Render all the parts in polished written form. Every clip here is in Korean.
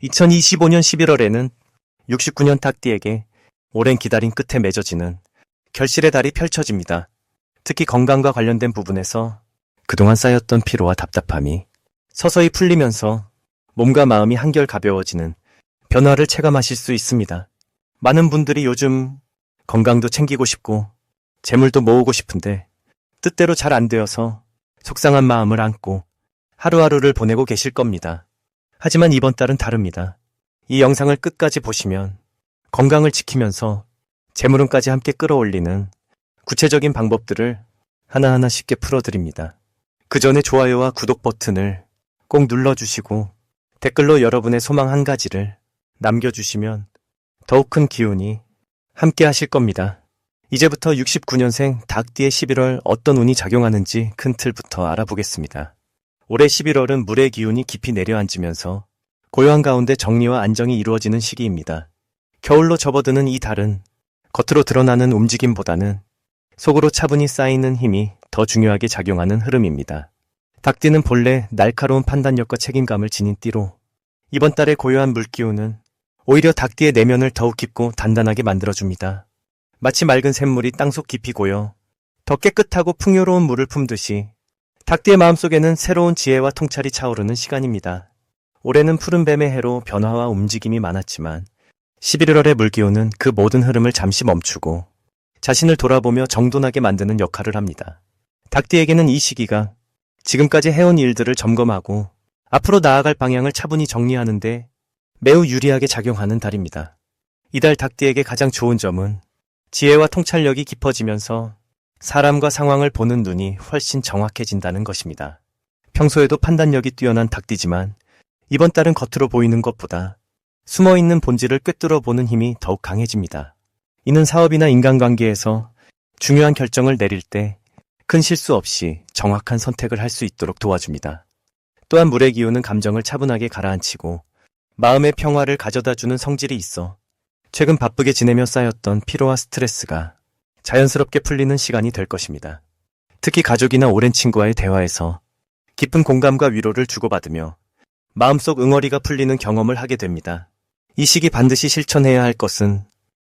2025년 11월에는 69년 닭띠에게 오랜 기다림 끝에 맺어지는 결실의 달이 펼쳐집니다. 특히 건강과 관련된 부분에서 그동안 쌓였던 피로와 답답함이 서서히 풀리면서 몸과 마음이 한결 가벼워지는 변화를 체감하실 수 있습니다. 많은 분들이 요즘 건강도 챙기고 싶고 재물도 모으고 싶은데 뜻대로 잘 안 되어서 속상한 마음을 안고 하루하루를 보내고 계실 겁니다. 하지만 이번 달은 다릅니다. 이 영상을 끝까지 보시면 건강을 지키면서 재물운까지 함께 끌어올리는 구체적인 방법들을 하나하나 쉽게 풀어드립니다. 그 전에 좋아요와 구독 버튼을 꼭 눌러주시고 댓글로 여러분의 소망 한 가지를 남겨주시면 더욱 큰 기운이 함께 하실 겁니다. 이제부터 69년생 닭띠의 11월 어떤 운이 작용하는지 큰 틀부터 알아보겠습니다. 올해 11월은 물의 기운이 깊이 내려앉으면서 고요한 가운데 정리와 안정이 이루어지는 시기입니다. 겨울로 접어드는 이 달은 겉으로 드러나는 움직임보다는 속으로 차분히 쌓이는 힘이 더 중요하게 작용하는 흐름입니다. 닭띠는 본래 날카로운 판단력과 책임감을 지닌 띠로 이번 달의 고요한 물기운은 오히려 닭띠의 내면을 더욱 깊고 단단하게 만들어줍니다. 마치 맑은 샘물이 땅속 깊이 고여 더 깨끗하고 풍요로운 물을 품듯이 닭띠의 마음속에는 새로운 지혜와 통찰이 차오르는 시간입니다. 올해는 푸른 뱀의 해로 변화와 움직임이 많았지만 11월의 물기운은 그 모든 흐름을 잠시 멈추고 자신을 돌아보며 정돈하게 만드는 역할을 합니다. 닭띠에게는 이 시기가 지금까지 해온 일들을 점검하고 앞으로 나아갈 방향을 차분히 정리하는데 매우 유리하게 작용하는 달입니다. 이달 닭띠에게 가장 좋은 점은 지혜와 통찰력이 깊어지면서 사람과 상황을 보는 눈이 훨씬 정확해진다는 것입니다. 평소에도 판단력이 뛰어난 닭띠지만 이번 달은 겉으로 보이는 것보다 숨어있는 본질을 꿰뚫어 보는 힘이 더욱 강해집니다. 이는 사업이나 인간관계에서 중요한 결정을 내릴 때 큰 실수 없이 정확한 선택을 할 수 있도록 도와줍니다. 또한 물의 기운은 감정을 차분하게 가라앉히고 마음의 평화를 가져다주는 성질이 있어 최근 바쁘게 지내며 쌓였던 피로와 스트레스가 자연스럽게 풀리는 시간이 될 것입니다. 특히 가족이나 오랜 친구와의 대화에서 깊은 공감과 위로를 주고받으며 마음속 응어리가 풀리는 경험을 하게 됩니다. 이 시기 반드시 실천해야 할 것은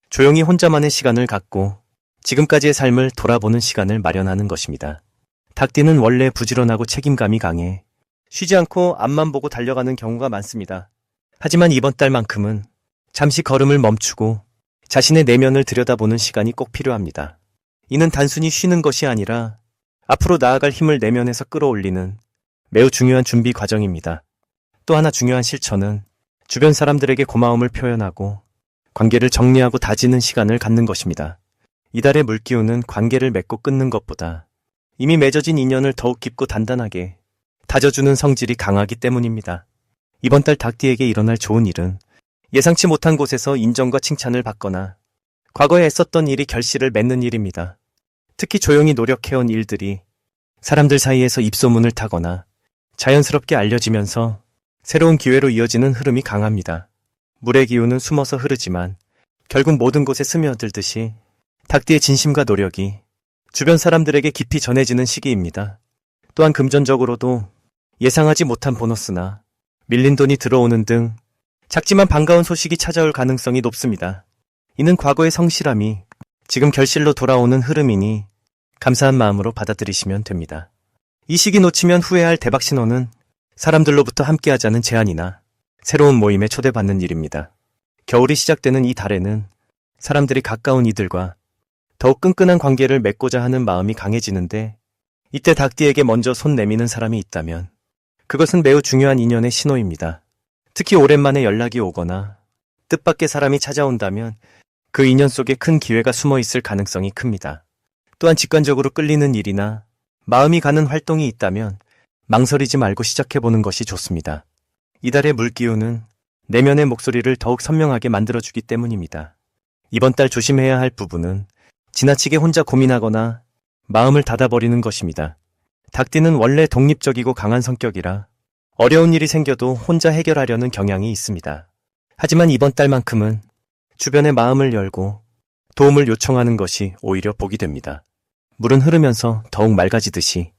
조용히 혼자만의 시간을 갖고 지금까지의 삶을 돌아보는 시간을 마련하는 것입니다. 닭띠는 원래 부지런하고 책임감이 강해 쉬지 않고 앞만 보고 달려가는 경우가 많습니다. 하지만 이번 달만큼은 잠시 걸음을 멈추고 자신의 내면을 들여다보는 시간이 꼭 필요합니다. 이는 단순히 쉬는 것이 아니라 앞으로 나아갈 힘을 내면에서 끌어올리는 매우 중요한 준비 과정입니다. 또 하나 중요한 실천은 주변 사람들에게 고마움을 표현하고 관계를 정리하고 다지는 시간을 갖는 것입니다. 이달의 물기운은 관계를 맺고 끊는 것보다 이미 맺어진 인연을 더욱 깊고 단단하게 다져주는 성질이 강하기 때문입니다. 이번 달 닭띠에게 일어날 좋은 일은 예상치 못한 곳에서 인정과 칭찬을 받거나 과거에 애썼던 일이 결실을 맺는 일입니다. 특히 조용히 노력해온 일들이 사람들 사이에서 입소문을 타거나 자연스럽게 알려지면서 새로운 기회로 이어지는 흐름이 강합니다. 물의 기운은 숨어서 흐르지만 결국 모든 곳에 스며들듯이 닭띠의 진심과 노력이 주변 사람들에게 깊이 전해지는 시기입니다. 또한 금전적으로도 예상하지 못한 보너스나 밀린 돈이 들어오는 등 작지만 반가운 소식이 찾아올 가능성이 높습니다. 이는 과거의 성실함이 지금 결실로 돌아오는 흐름이니 감사한 마음으로 받아들이시면 됩니다. 이 시기 놓치면 후회할 대박 신호는 사람들로부터 함께하자는 제안이나 새로운 모임에 초대받는 일입니다. 겨울이 시작되는 이 달에는 사람들이 가까운 이들과 더욱 끈끈한 관계를 맺고자 하는 마음이 강해지는데 이때 닭띠에게 먼저 손 내미는 사람이 있다면 그것은 매우 중요한 인연의 신호입니다. 특히 오랜만에 연락이 오거나 뜻밖의 사람이 찾아온다면 그 인연 속에 큰 기회가 숨어 있을 가능성이 큽니다. 또한 직관적으로 끌리는 일이나 마음이 가는 활동이 있다면 망설이지 말고 시작해보는 것이 좋습니다. 이달의 물기운은 내면의 목소리를 더욱 선명하게 만들어주기 때문입니다. 이번 달 조심해야 할 부분은 지나치게 혼자 고민하거나 마음을 닫아버리는 것입니다. 닭띠는 원래 독립적이고 강한 성격이라 어려운 일이 생겨도 혼자 해결하려는 경향이 있습니다. 하지만 이번 달만큼은 주변의 마음을 열고 도움을 요청하는 것이 오히려 복이 됩니다. 물은 흐르면서 더욱 맑아지듯이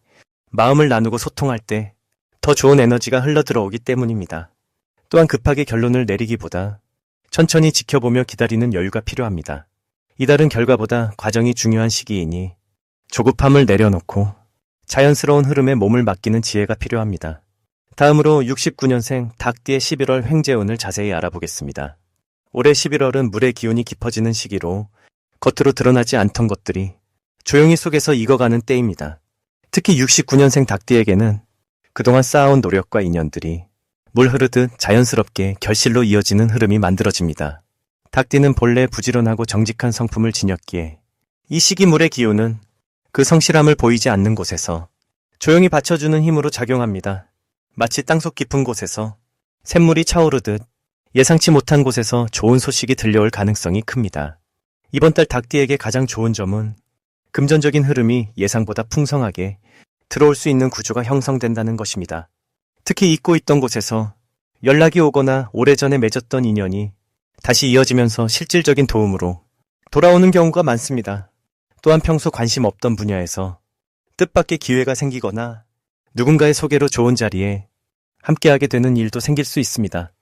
마음을 나누고 소통할 때 더 좋은 에너지가 흘러들어오기 때문입니다. 또한 급하게 결론을 내리기보다 천천히 지켜보며 기다리는 여유가 필요합니다. 이달은 결과보다 과정이 중요한 시기이니 조급함을 내려놓고 자연스러운 흐름에 몸을 맡기는 지혜가 필요합니다. 다음으로 69년생 닭띠의 11월 횡재운을 자세히 알아보겠습니다. 올해 11월은 물의 기운이 깊어지는 시기로 겉으로 드러나지 않던 것들이 조용히 속에서 익어가는 때입니다. 특히 69년생 닭띠에게는 그동안 쌓아온 노력과 인연들이 물 흐르듯 자연스럽게 결실로 이어지는 흐름이 만들어집니다. 닭띠는 본래 부지런하고 정직한 성품을 지녔기에 이 시기 물의 기운은 그 성실함을 보이지 않는 곳에서 조용히 받쳐주는 힘으로 작용합니다. 마치 땅속 깊은 곳에서 샘물이 차오르듯 예상치 못한 곳에서 좋은 소식이 들려올 가능성이 큽니다. 이번 달 닭띠에게 가장 좋은 점은 금전적인 흐름이 예상보다 풍성하게 들어올 수 있는 구조가 형성된다는 것입니다. 특히 잊고 있던 곳에서 연락이 오거나 오래전에 맺었던 인연이 다시 이어지면서 실질적인 도움으로 돌아오는 경우가 많습니다. 또한 평소 관심 없던 분야에서 뜻밖의 기회가 생기거나 누군가의 소개로 좋은 자리에 함께하게 되는 일도 생길 수 있습니다.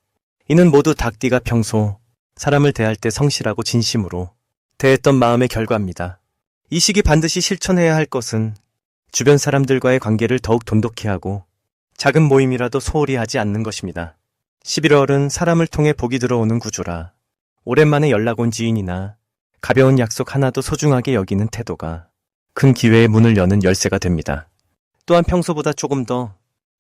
이는 모두 닭띠가 평소 사람을 대할 때 성실하고 진심으로 대했던 마음의 결과입니다. 이 시기 반드시 실천해야 할 것은 주변 사람들과의 관계를 더욱 돈독히 하고 작은 모임이라도 소홀히 하지 않는 것입니다. 11월은 사람을 통해 복이 들어오는 구조라 오랜만에 연락 온 지인이나 가벼운 약속 하나도 소중하게 여기는 태도가 큰 기회의 문을 여는 열쇠가 됩니다. 또한 평소보다 조금 더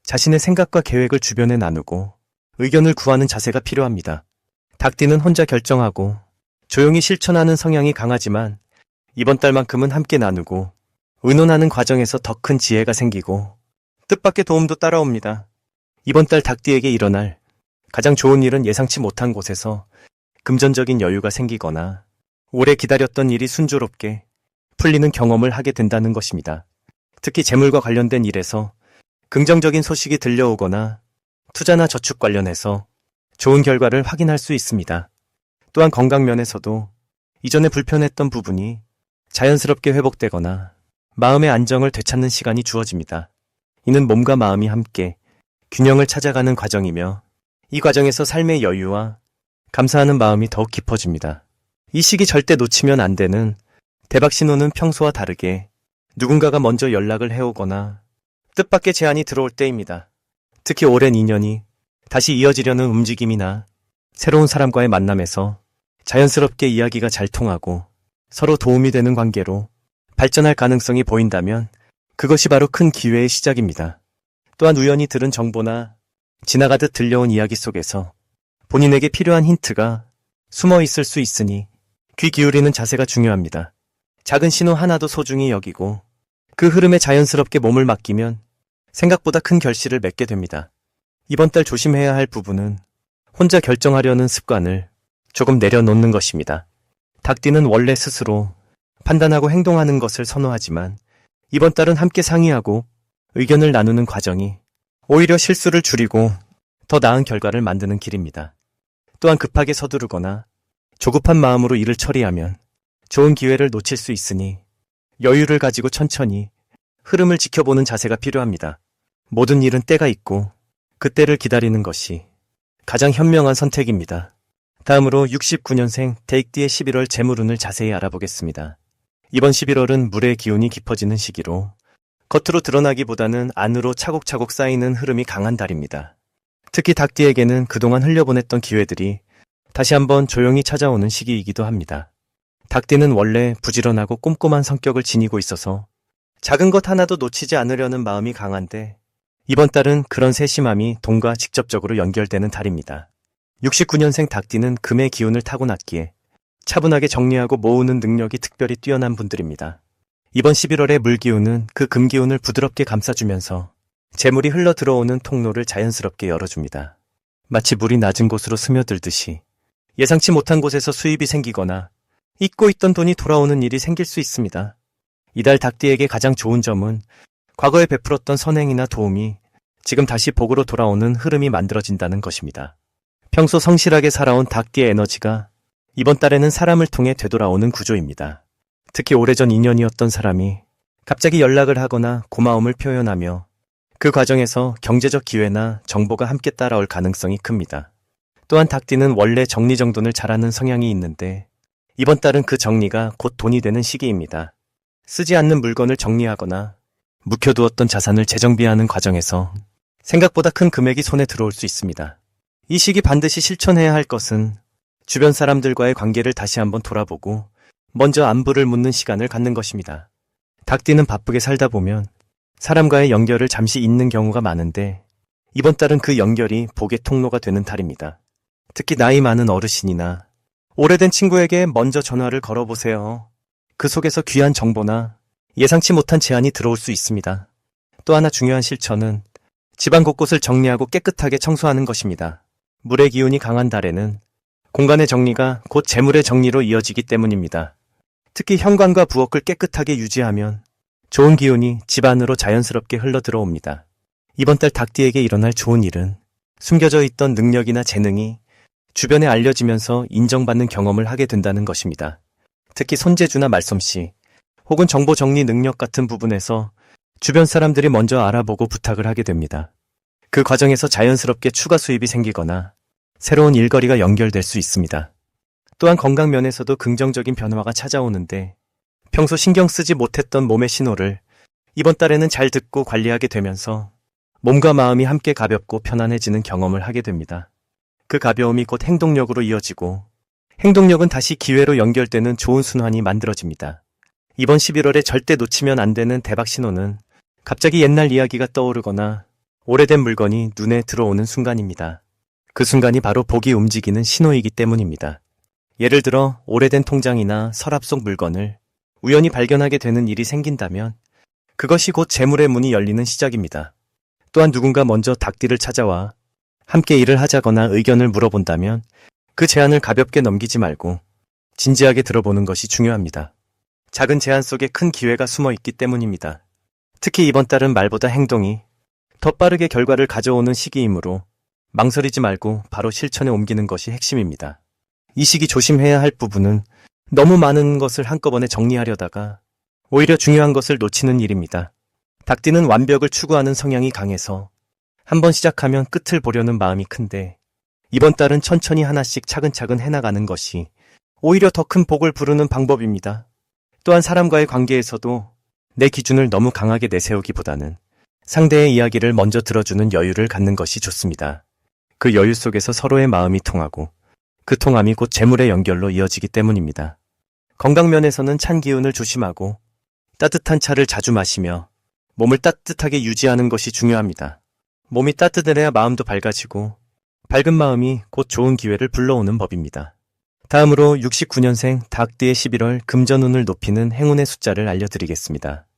자신의 생각과 계획을 주변에 나누고 의견을 구하는 자세가 필요합니다. 닭띠는 혼자 결정하고 조용히 실천하는 성향이 강하지만 이번 달만큼은 함께 나누고 의논하는 과정에서 더 큰 지혜가 생기고 뜻밖의 도움도 따라옵니다. 이번 달 닭띠에게 일어날 가장 좋은 일은 예상치 못한 곳에서 금전적인 여유가 생기거나 오래 기다렸던 일이 순조롭게 풀리는 경험을 하게 된다는 것입니다. 특히 재물과 관련된 일에서 긍정적인 소식이 들려오거나 투자나 저축 관련해서 좋은 결과를 확인할 수 있습니다. 또한 건강 면에서도 이전에 불편했던 부분이 자연스럽게 회복되거나 마음의 안정을 되찾는 시간이 주어집니다. 이는 몸과 마음이 함께 균형을 찾아가는 과정이며 이 과정에서 삶의 여유와 감사하는 마음이 더욱 깊어집니다. 이 시기 절대 놓치면 안 되는 대박 신호는 평소와 다르게 누군가가 먼저 연락을 해오거나 뜻밖의 제안이 들어올 때입니다. 특히 오랜 인연이 다시 이어지려는 움직임이나 새로운 사람과의 만남에서 자연스럽게 이야기가 잘 통하고 서로 도움이 되는 관계로 발전할 가능성이 보인다면 그것이 바로 큰 기회의 시작입니다. 또한 우연히 들은 정보나 지나가듯 들려온 이야기 속에서 본인에게 필요한 힌트가 숨어 있을 수 있으니 귀 기울이는 자세가 중요합니다. 작은 신호 하나도 소중히 여기고 그 흐름에 자연스럽게 몸을 맡기면 생각보다 큰 결실을 맺게 됩니다. 이번 달 조심해야 할 부분은 혼자 결정하려는 습관을 조금 내려놓는 것입니다. 닭띠는 원래 스스로 판단하고 행동하는 것을 선호하지만 이번 달은 함께 상의하고 의견을 나누는 과정이 오히려 실수를 줄이고 더 나은 결과를 만드는 길입니다. 또한 급하게 서두르거나 조급한 마음으로 일을 처리하면 좋은 기회를 놓칠 수 있으니 여유를 가지고 천천히 흐름을 지켜보는 자세가 필요합니다. 모든 일은 때가 있고 그때를 기다리는 것이 가장 현명한 선택입니다. 다음으로 69년생 대익띠의 11월 재물운을 자세히 알아보겠습니다. 이번 11월은 물의 기운이 깊어지는 시기로 겉으로 드러나기보다는 안으로 차곡차곡 쌓이는 흐름이 강한 달입니다. 특히 닭띠에게는 그동안 흘려보냈던 기회들이 다시 한번 조용히 찾아오는 시기이기도 합니다. 닭띠는 원래 부지런하고 꼼꼼한 성격을 지니고 있어서 작은 것 하나도 놓치지 않으려는 마음이 강한데 이번 달은 그런 세심함이 돈과 직접적으로 연결되는 달입니다. 69년생 닭띠는 금의 기운을 타고났기에 차분하게 정리하고 모으는 능력이 특별히 뛰어난 분들입니다. 이번 11월의 물기운은 그 금기운을 부드럽게 감싸주면서 재물이 흘러 들어오는 통로를 자연스럽게 열어줍니다. 마치 물이 낮은 곳으로 스며들듯이 예상치 못한 곳에서 수입이 생기거나 잊고 있던 돈이 돌아오는 일이 생길 수 있습니다. 이달 닭띠에게 가장 좋은 점은 과거에 베풀었던 선행이나 도움이 지금 다시 복으로 돌아오는 흐름이 만들어진다는 것입니다. 평소 성실하게 살아온 닭띠의 에너지가 이번 달에는 사람을 통해 되돌아오는 구조입니다. 특히 오래전 인연이었던 사람이 갑자기 연락을 하거나 고마움을 표현하며 그 과정에서 경제적 기회나 정보가 함께 따라올 가능성이 큽니다. 또한 닭띠는 원래 정리정돈을 잘하는 성향이 있는데 이번 달은 그 정리가 곧 돈이 되는 시기입니다. 쓰지 않는 물건을 정리하거나 묵혀두었던 자산을 재정비하는 과정에서 생각보다 큰 금액이 손에 들어올 수 있습니다. 이 시기 반드시 실천해야 할 것은 주변 사람들과의 관계를 다시 한번 돌아보고 먼저 안부를 묻는 시간을 갖는 것입니다. 닭띠는 바쁘게 살다 보면 사람과의 연결을 잠시 잊는 경우가 많은데 이번 달은 그 연결이 복의 통로가 되는 달입니다. 특히 나이 많은 어르신이나 오래된 친구에게 먼저 전화를 걸어보세요. 그 속에서 귀한 정보나 예상치 못한 제안이 들어올 수 있습니다. 또 하나 중요한 실천은 집안 곳곳을 정리하고 깨끗하게 청소하는 것입니다. 물의 기운이 강한 달에는 공간의 정리가 곧 재물의 정리로 이어지기 때문입니다. 특히 현관과 부엌을 깨끗하게 유지하면 좋은 기운이 집안으로 자연스럽게 흘러 들어옵니다. 이번 달 닭띠에게 일어날 좋은 일은 숨겨져 있던 능력이나 재능이 주변에 알려지면서 인정받는 경험을 하게 된다는 것입니다. 특히 손재주나 말솜씨 혹은 정보 정리 능력 같은 부분에서 주변 사람들이 먼저 알아보고 부탁을 하게 됩니다. 그 과정에서 자연스럽게 추가 수입이 생기거나 새로운 일거리가 연결될 수 있습니다. 또한 건강 면에서도 긍정적인 변화가 찾아오는데 평소 신경 쓰지 못했던 몸의 신호를 이번 달에는 잘 듣고 관리하게 되면서 몸과 마음이 함께 가볍고 편안해지는 경험을 하게 됩니다. 그 가벼움이 곧 행동력으로 이어지고 행동력은 다시 기회로 연결되는 좋은 순환이 만들어집니다. 이번 11월에 절대 놓치면 안 되는 대박 신호는 갑자기 옛날 이야기가 떠오르거나 오래된 물건이 눈에 들어오는 순간입니다. 그 순간이 바로 복이 움직이는 신호이기 때문입니다. 예를 들어 오래된 통장이나 서랍 속 물건을 우연히 발견하게 되는 일이 생긴다면 그것이 곧 재물의 문이 열리는 시작입니다. 또한 누군가 먼저 닭띠를 찾아와 함께 일을 하자거나 의견을 물어본다면 그 제안을 가볍게 넘기지 말고 진지하게 들어보는 것이 중요합니다. 작은 제안 속에 큰 기회가 숨어 있기 때문입니다. 특히 이번 달은 말보다 행동이 더 빠르게 결과를 가져오는 시기이므로 망설이지 말고 바로 실천에 옮기는 것이 핵심입니다. 이 시기 조심해야 할 부분은 너무 많은 것을 한꺼번에 정리하려다가 오히려 중요한 것을 놓치는 일입니다. 닭띠는 완벽을 추구하는 성향이 강해서 한번 시작하면 끝을 보려는 마음이 큰데 이번 달은 천천히 하나씩 차근차근 해나가는 것이 오히려 더 큰 복을 부르는 방법입니다. 또한 사람과의 관계에서도 내 기준을 너무 강하게 내세우기보다는 상대의 이야기를 먼저 들어주는 여유를 갖는 것이 좋습니다. 그 여유 속에서 서로의 마음이 통하고 그 통함이 곧 재물의 연결로 이어지기 때문입니다. 건강면에서는 찬 기운을 조심하고 따뜻한 차를 자주 마시며 몸을 따뜻하게 유지하는 것이 중요합니다. 몸이 따뜻해야 마음도 밝아지고 밝은 마음이 곧 좋은 기회를 불러오는 법입니다. 다음으로 69년생 닭띠의 11월 금전운을 높이는 행운의 숫자를 알려드리겠습니다.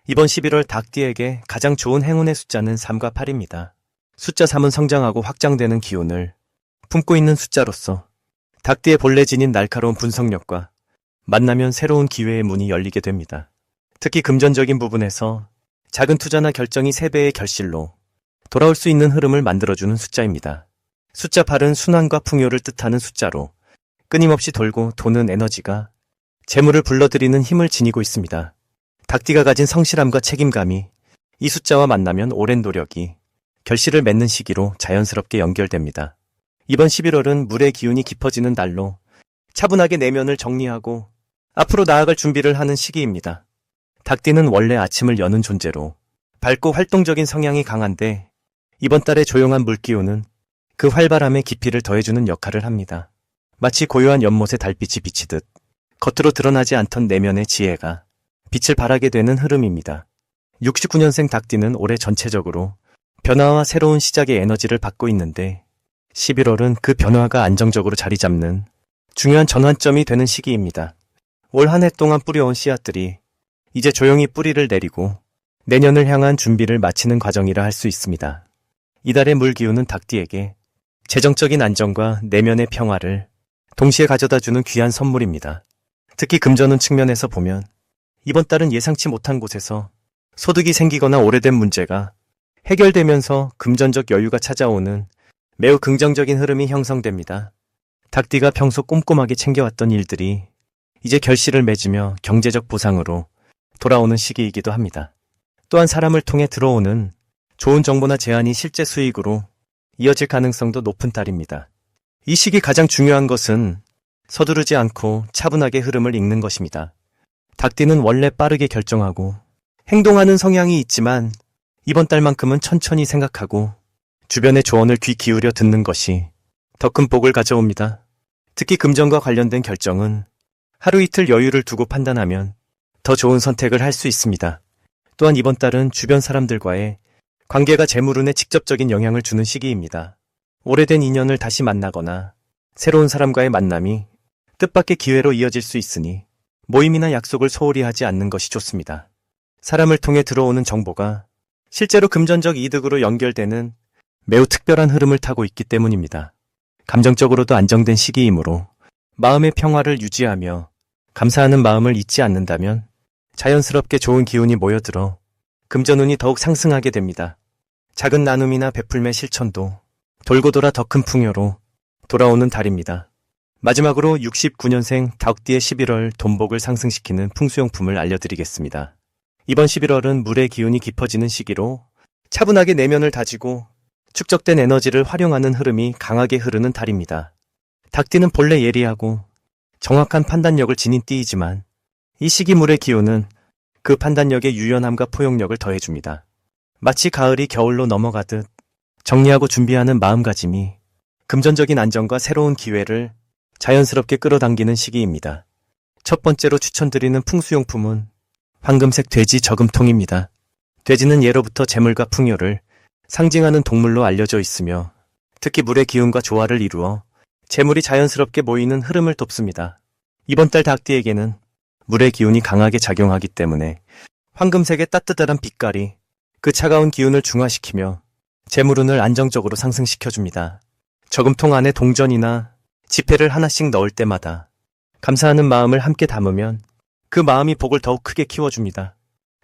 이번 11월 닭띠에게 가장 좋은 행운의 숫자는 3과 8입니다. 숫자 3은 성장하고 확장되는 기운을 품고 있는 숫자로서 닭띠의 본래 지닌 날카로운 분석력과 만나면 새로운 기회의 문이 열리게 됩니다. 특히 금전적인 부분에서 작은 투자나 결정이 3배의 결실로 돌아올 수 있는 흐름을 만들어주는 숫자입니다. 숫자 8은 순환과 풍요를 뜻하는 숫자로 끊임없이 돌고 도는 에너지가 재물을 불러들이는 힘을 지니고 있습니다. 닭띠가 가진 성실함과 책임감이 이 숫자와 만나면 오랜 노력이 결실을 맺는 시기로 자연스럽게 연결됩니다. 이번 11월은 물의 기운이 깊어지는 달로 차분하게 내면을 정리하고 앞으로 나아갈 준비를 하는 시기입니다. 닭띠는 원래 아침을 여는 존재로 밝고 활동적인 성향이 강한데 이번 달의 조용한 물기운은 그 활발함에 깊이를 더해주는 역할을 합니다. 마치 고요한 연못의 달빛이 비치듯 겉으로 드러나지 않던 내면의 지혜가 빛을 발하게 되는 흐름입니다. 69년생 닭띠는 올해 전체적으로 변화와 새로운 시작의 에너지를 받고 있는데 11월은 그 변화가 안정적으로 자리 잡는 중요한 전환점이 되는 시기입니다. 올 한 해 동안 뿌려온 씨앗들이 이제 조용히 뿌리를 내리고 내년을 향한 준비를 마치는 과정이라 할 수 있습니다. 이달의 물기운은 닭띠에게 재정적인 안정과 내면의 평화를 동시에 가져다주는 귀한 선물입니다. 특히 금전운 측면에서 보면 이번 달은 예상치 못한 곳에서 소득이 생기거나 오래된 문제가 해결되면서 금전적 여유가 찾아오는 매우 긍정적인 흐름이 형성됩니다. 닭띠가 평소 꼼꼼하게 챙겨왔던 일들이 이제 결실을 맺으며 경제적 보상으로 돌아오는 시기이기도 합니다. 또한 사람을 통해 들어오는 좋은 정보나 제안이 실제 수익으로 이어질 가능성도 높은 달입니다. 이 시기 가장 중요한 것은 서두르지 않고 차분하게 흐름을 읽는 것입니다. 닭띠는 원래 빠르게 결정하고 행동하는 성향이 있지만 이번 달만큼은 천천히 생각하고 주변의 조언을 귀 기울여 듣는 것이 더 큰 복을 가져옵니다. 특히 금전과 관련된 결정은 하루 이틀 여유를 두고 판단하면 더 좋은 선택을 할 수 있습니다. 또한 이번 달은 주변 사람들과의 관계가 재물운에 직접적인 영향을 주는 시기입니다. 오래된 인연을 다시 만나거나 새로운 사람과의 만남이 뜻밖의 기회로 이어질 수 있으니 모임이나 약속을 소홀히 하지 않는 것이 좋습니다. 사람을 통해 들어오는 정보가 실제로 금전적 이득으로 연결되는 매우 특별한 흐름을 타고 있기 때문입니다. 감정적으로도 안정된 시기이므로 마음의 평화를 유지하며 감사하는 마음을 잊지 않는다면 자연스럽게 좋은 기운이 모여들어 금전운이 더욱 상승하게 됩니다. 작은 나눔이나 베풀매 실천도 돌고 돌아 더 큰 풍요로 돌아오는 달입니다. 마지막으로 69년생 닭띠의 11월 돈복을 상승시키는 풍수용품을 알려드리겠습니다. 이번 11월은 물의 기운이 깊어지는 시기로 차분하게 내면을 다지고 축적된 에너지를 활용하는 흐름이 강하게 흐르는 달입니다. 닭띠는 본래 예리하고 정확한 판단력을 지닌 띠이지만 이 시기 물의 기운은 그 판단력의 유연함과 포용력을 더해줍니다. 마치 가을이 겨울로 넘어가듯 정리하고 준비하는 마음가짐이 금전적인 안정과 새로운 기회를 자연스럽게 끌어당기는 시기입니다. 첫 번째로 추천드리는 풍수용품은 황금색 돼지 저금통입니다. 돼지는 예로부터 재물과 풍요를 상징하는 동물로 알려져 있으며 특히 물의 기운과 조화를 이루어 재물이 자연스럽게 모이는 흐름을 돕습니다. 이번 달 닭띠에게는 물의 기운이 강하게 작용하기 때문에 황금색의 따뜻한 빛깔이 그 차가운 기운을 중화시키며 재물운을 안정적으로 상승시켜줍니다. 저금통 안에 동전이나 지폐를 하나씩 넣을 때마다 감사하는 마음을 함께 담으면 그 마음이 복을 더욱 크게 키워줍니다.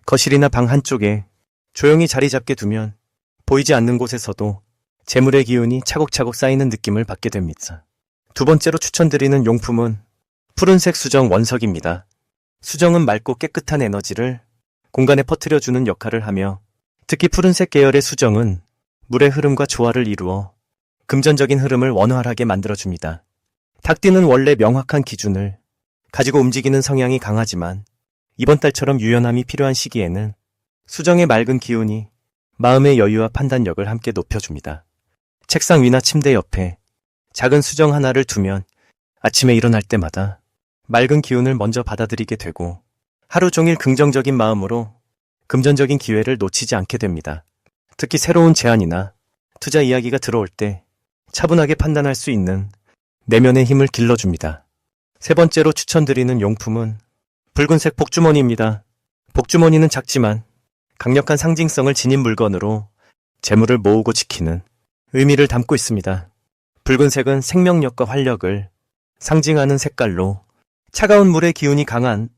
거실이나 방 한쪽에 조용히 자리 잡게 두면 보이지 않는 곳에서도 재물의 기운이 차곡차곡 쌓이는 느낌을 받게 됩니다. 두 번째로 추천드리는 용품은 푸른색 수정 원석입니다. 수정은 맑고 깨끗한 에너지를 공간에 퍼뜨려주는 역할을 하며 특히 푸른색 계열의 수정은 물의 흐름과 조화를 이루어 금전적인 흐름을 원활하게 만들어줍니다. 닭띠는 원래 명확한 기준을 가지고 움직이는 성향이 강하지만 이번 달처럼 유연함이 필요한 시기에는 수정의 맑은 기운이 마음의 여유와 판단력을 함께 높여줍니다. 책상 위나 침대 옆에 작은 수정 하나를 두면 아침에 일어날 때마다 맑은 기운을 먼저 받아들이게 되고 하루 종일 긍정적인 마음으로 금전적인 기회를 놓치지 않게 됩니다. 특히 새로운 제안이나 투자 이야기가 들어올 때 차분하게 판단할 수 있는 내면의 힘을 길러줍니다. 세 번째로 추천드리는 용품은 붉은색 복주머니입니다. 복주머니는 작지만 강력한 상징성을 지닌 물건으로 재물을 모으고 지키는 의미를 담고 있습니다. 붉은색은 생명력과 활력을 상징하는 색깔로 차가운 물의 기운이 강한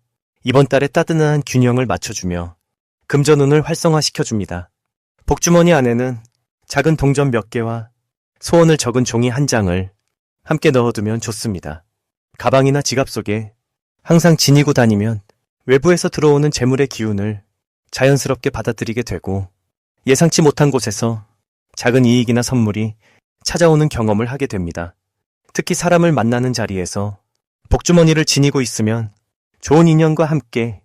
이번 달의 따뜻한 균형을 맞춰주며 금전운을 활성화시켜줍니다. 복주머니 안에는 작은 동전 몇 개와 소원을 적은 종이 한 장을 함께 넣어두면 좋습니다. 가방이나 지갑 속에 항상 지니고 다니면 외부에서 들어오는 재물의 기운을 자연스럽게 받아들이게 되고 예상치 못한 곳에서 작은 이익이나 선물이 찾아오는 경험을 하게 됩니다. 특히 사람을 만나는 자리에서 복주머니를 지니고 있으면 좋은 인연과 함께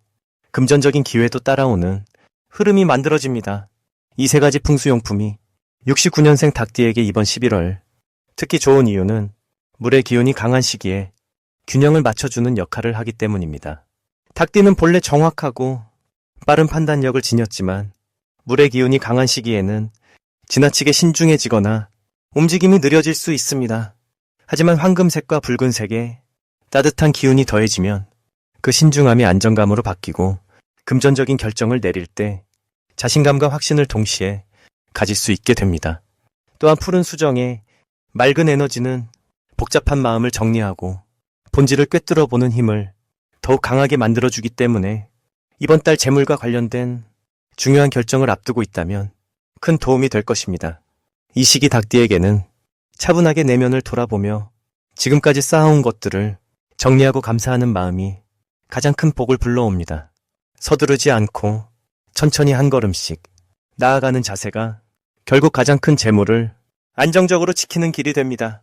금전적인 기회도 따라오는 흐름이 만들어집니다. 이 세 가지 풍수용품이 69년생 닭띠에게 이번 11월 특히 좋은 이유는 물의 기운이 강한 시기에 균형을 맞춰주는 역할을 하기 때문입니다. 닭띠는 본래 정확하고 빠른 판단력을 지녔지만 물의 기운이 강한 시기에는 지나치게 신중해지거나 움직임이 느려질 수 있습니다. 하지만 황금색과 붉은색에 따뜻한 기운이 더해지면 그 신중함이 안정감으로 바뀌고 금전적인 결정을 내릴 때 자신감과 확신을 동시에 가질 수 있게 됩니다. 또한 푸른 수정의 맑은 에너지는 복잡한 마음을 정리하고 본질을 꿰뚫어 보는 힘을 더욱 강하게 만들어주기 때문에 이번 달 재물과 관련된 중요한 결정을 앞두고 있다면 큰 도움이 될 것입니다. 이 시기 닭띠에게는 차분하게 내면을 돌아보며 지금까지 쌓아온 것들을 정리하고 감사하는 마음이 가장 큰 복을 불러옵니다. 서두르지 않고 천천히 한 걸음씩 나아가는 자세가 결국 가장 큰 재물을 안정적으로 지키는 길이 됩니다.